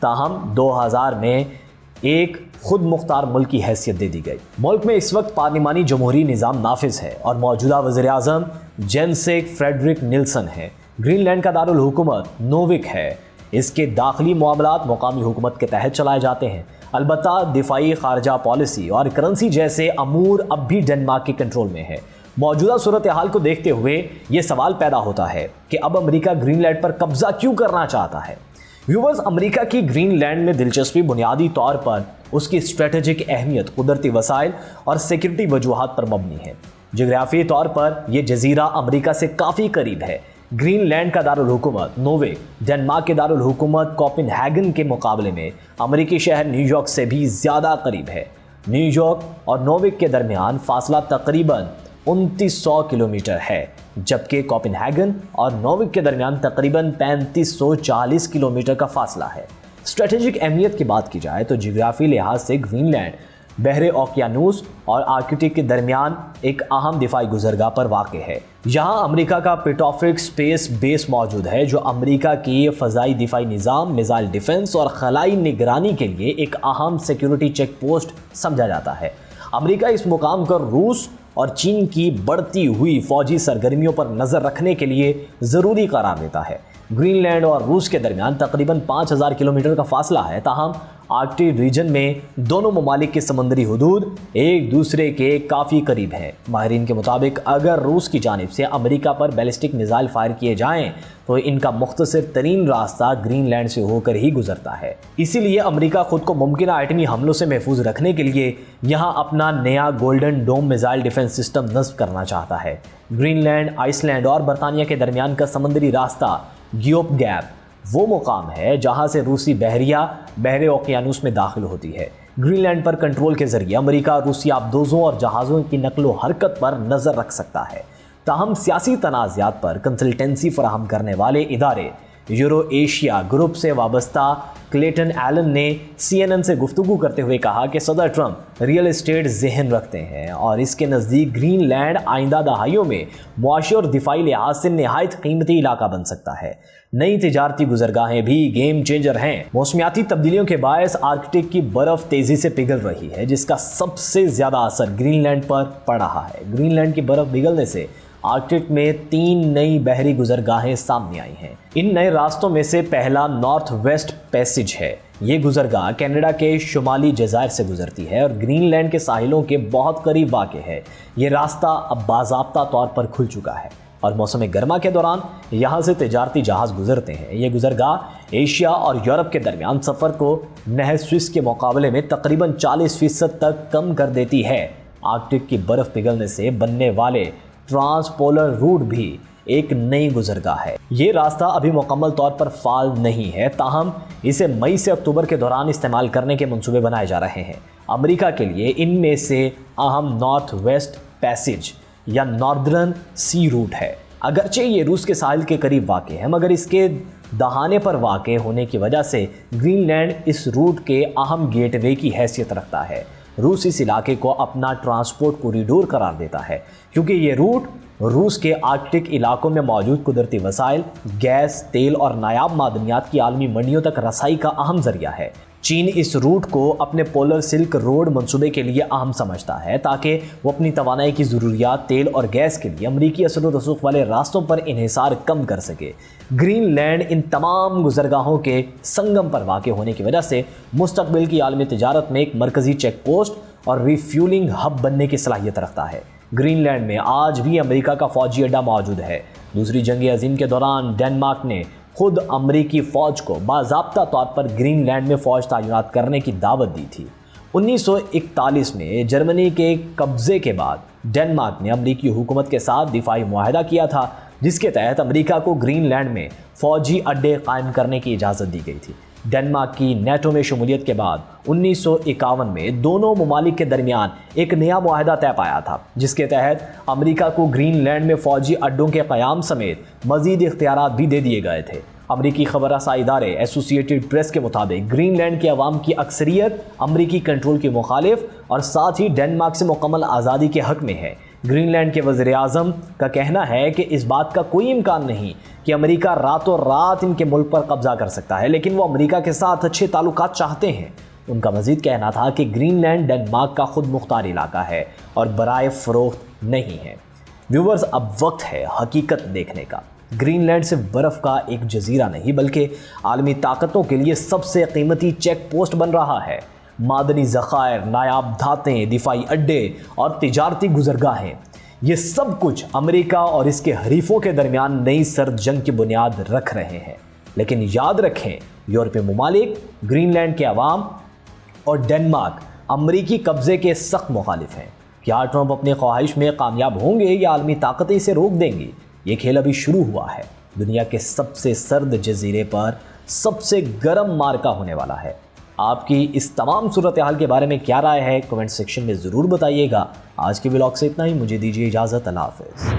تاہم 2000 میں ایک خود مختار ملک کی حیثیت دے دی گئی۔ ملک میں اس وقت پارلیمانی جمہوری نظام نافذ ہے اور موجودہ وزیر اعظم جینسیک فریڈرک نیلسن ہے۔ گرین لینڈ کا دارالحکومت نووک ہے۔ اس کے داخلی معاملات مقامی حکومت کے تحت چلائے جاتے ہیں، البتہ دفاعی، خارجہ پالیسی اور کرنسی جیسے امور اب بھی ڈنمارک کے کنٹرول میں ہے۔ موجودہ صورتحال کو دیکھتے ہوئے یہ سوال پیدا ہوتا ہے کہ اب امریکہ گرین لینڈ پر قبضہ کیوں کرنا چاہتا ہے؟ ویورز، امریکہ کی گرین لینڈ میں دلچسپی بنیادی طور پر اس کی اسٹریٹجک اہمیت، قدرتی وسائل اور سیکورٹی وجوہات پر مبنی ہے۔ جغرافیائی طور پر یہ جزیرہ امریکہ سے کافی قریب ہے۔ گرین لینڈ کا دارالحکومت نووک ڈنمارک کے دارالحکومت کوپن ہیگن کے مقابلے میں امریکی شہر نیو یارک سے بھی زیادہ قریب ہے۔ نیو یارک اور نووک کے درمیان فاصلہ تقریباً 2900 کلومیٹر ہے، جبکہ کوپن ہیگن اور نووک کے درمیان تقریباً 3540 کلومیٹر کا فاصلہ ہے۔ اسٹریٹجک اہمیت کی بات کی جائے تو جغرافی لحاظ سے گرین لینڈ بحر اوقیانوس اور آرکٹک کے درمیان ایک اہم دفاعی گزرگاہ پر واقع ہے۔ یہاں امریکہ کا پیٹوفک اسپیس بیس موجود ہے، جو امریکہ کی فضائی دفاعی نظام، میزائل ڈیفنس اور خلائی نگرانی کے لیے ایک اہم سیکیورٹی چیک پوسٹ سمجھا جاتا ہے۔ امریکہ اس مقام پر روس اور چین کی بڑھتی ہوئی فوجی سرگرمیوں پر نظر رکھنے کے لیے ضروری قرار دیتا ہے۔ گرین لینڈ اور روس کے درمیان تقریباً 5000 کلومیٹر کا فاصلہ ہے، تاہم آرکٹک ریجن میں دونوں ممالک کی سمندری حدود ایک دوسرے کے کافی قریب ہیں۔ ماہرین کے مطابق اگر روس کی جانب سے امریکہ پر بیلسٹک میزائل فائر کیے جائیں تو ان کا مختصر ترین راستہ گرین لینڈ سے ہو کر ہی گزرتا ہے۔ اسی لیے امریکہ خود کو ممکنہ ایٹمی حملوں سے محفوظ رکھنے کے لیے یہاں اپنا نیا گولڈن ڈوم میزائل ڈیفنس سسٹم نصب کرنا چاہتا ہے۔ گرین لینڈ، آئس لینڈ اور برطانیہ کے درمیان کا سمندری راستہ گیوپ گیپ وہ مقام ہے جہاں سے روسی بحریہ بحر اوقیانوس میں داخل ہوتی ہے۔ گرین لینڈ پر کنٹرول کے ذریعے امریکہ روسی آبدوزوں اور جہازوں کی نقل و حرکت پر نظر رکھ سکتا ہے۔ تاہم سیاسی تنازعات پر کنسلٹنسی فراہم کرنے والے ادارے یورو ایشیا گروپ سے وابستہ کلیٹن ایلن نے CNN سے گفتگو کرتے ہوئے کہا کہ صدر ٹرمپ ریئل اسٹیٹ ذہن رکھتے ہیں اور اس کے نزدیک گرین لینڈ آئندہ دہائیوں میں معاشی اور دفاعی لحاظ سے نہایت قیمتی علاقہ بن سکتا ہے۔ نئی تجارتی گزرگاہیں بھی گیم چینجر ہیں۔ موسمیاتی تبدیلیوں کے باعث آرکٹک کی برف تیزی سے پگھل رہی ہے، جس کا سب سے زیادہ اثر گرین لینڈ پر پڑ رہا ہے۔ گرین لینڈ کی برف پگھلنے سے آرکٹک میں 3 نئی بحری گزرگاہیں سامنے آئی ہیں۔ ان نئے راستوں میں سے پہلا نارتھ ویسٹ پیسج ہے۔ یہ گزرگاہ کینیڈا کے شمالی جزائر سے گزرتی ہے اور گرین لینڈ کے ساحلوں کے بہت قریب واقع ہے۔ یہ راستہ اب باضابطہ طور پر کھل چکا ہے اور موسم گرما کے دوران یہاں سے تجارتی جہاز گزرتے ہیں۔ یہ گزرگاہ ایشیا اور یورپ کے درمیان سفر کو نہر سوئس کے مقابلے میں تقریباً 40% تک کم کر دیتی ہے۔ آرکٹک کی برف پگھلنے سے بننے والے ٹرانسپولر روٹ بھی ایک نئی گزرگاہ ہے۔ یہ راستہ ابھی مکمل طور پر فعال نہیں ہے، تاہم اسے مئی سے اکتوبر کے دوران استعمال کرنے کے منصوبے بنائے جا رہے ہیں۔ امریکہ کے لیے ان میں سے اہم نارتھ ویسٹ پیسج یا ناردرن سی روٹ ہے۔ اگرچہ یہ روس کے ساحل کے قریب واقع ہے، مگر اس کے دہانے پر واقع ہونے کی وجہ سے گرین لینڈ اس روٹ کے اہم گیٹ وے کی حیثیت رکھتا ہے۔ روس اس علاقے کو اپنا ٹرانسپورٹ کوریڈور قرار دیتا ہے کیونکہ یہ روٹ روس کے آرکٹک علاقوں میں موجود قدرتی وسائل، گیس، تیل اور نایاب معدنیات کی عالمی منڈیوں تک رسائی کا اہم ذریعہ ہے۔ چین اس روٹ کو اپنے پولر سلک روڈ منصوبے کے لیے اہم سمجھتا ہے تاکہ وہ اپنی توانائی کی ضروریات، تیل اور گیس کے لیے امریکی اثر و رسوخ والے راستوں پر انحصار کم کر سکے۔ گرین لینڈ ان تمام گزرگاہوں کے سنگم پر واقع ہونے کی وجہ سے مستقبل کی عالمی تجارت میں ایک مرکزی چیک پوسٹ اور ریفیولنگ ہب بننے کی صلاحیت رکھتا ہے۔ گرین لینڈ میں آج بھی امریکہ کا فوجی اڈہ موجود ہے۔ دوسری جنگ عظیم کے دوران ڈنمارک نے خود امریکی فوج کو باضابطہ طور پر گرین لینڈ میں فوج تعینات کرنے کی دعوت دی تھی۔ 1941 میں جرمنی کے قبضے کے بعد ڈنمارک نے امریکی حکومت کے ساتھ دفاعی معاہدہ کیا تھا، جس کے تحت امریکہ کو گرین لینڈ میں فوجی اڈے قائم کرنے کی اجازت دی گئی تھی۔ ڈنمارک کی نیٹو میں شمولیت کے بعد 1951 میں دونوں ممالک کے درمیان ایک نیا معاہدہ طے پایا تھا، جس کے تحت امریکہ کو گرین لینڈ میں فوجی اڈوں کے قیام سمیت مزید اختیارات بھی دے دیے گئے تھے۔ امریکی خبر رساں ادارے ایسوسیٹڈ پریس کے مطابق گرین لینڈ کے عوام کی اکثریت امریکی کنٹرول کی مخالف اور ساتھ ہی ڈنمارک سے مکمل آزادی کے حق میں ہے۔ گرین لینڈ کے وزیر اعظم کا کہنا ہے کہ اس بات کا کوئی امکان نہیں کہ امریکہ راتوں رات ان کے ملک پر قبضہ کر سکتا ہے، لیکن وہ امریکہ کے ساتھ اچھے تعلقات چاہتے ہیں۔ ان کا مزید کہنا تھا کہ گرین لینڈ ڈنمارک کا خود مختار علاقہ ہے اور برائے فروخت نہیں ہے۔ ویورز، اب وقت ہے حقیقت دیکھنے کا۔ گرین لینڈ صرف برف کا ایک جزیرہ نہیں بلکہ عالمی طاقتوں کے لیے سب سے قیمتی چیک پوسٹ بن رہا ہے۔ معدنی ذخائر، نایاب دھاتیں، دفاعی اڈے اور تجارتی گزرگاہیں، یہ سب کچھ امریکہ اور اس کے حریفوں کے درمیان نئی سرد جنگ کی بنیاد رکھ رہے ہیں۔ لیکن یاد رکھیں، یورپی ممالک، گرین لینڈ کے عوام اور ڈنمارک امریکی قبضے کے سخت مخالف ہیں۔ کیا ٹرمپ اپنی خواہش میں کامیاب ہوں گے یا عالمی طاقتیں اسے روک دیں گی؟ یہ کھیل ابھی شروع ہوا ہے۔ دنیا کے سب سے سرد جزیرے پر سب سے گرم معرکہ ہونے والا ہے۔ آپ کی اس تمام صورتحال کے بارے میں کیا رائے ہے؟ کمنٹ سیکشن میں ضرور بتائیے گا۔ آج کے ولاگ سے اتنا ہی، مجھے دیجیے اجازت، اللہ حافظ۔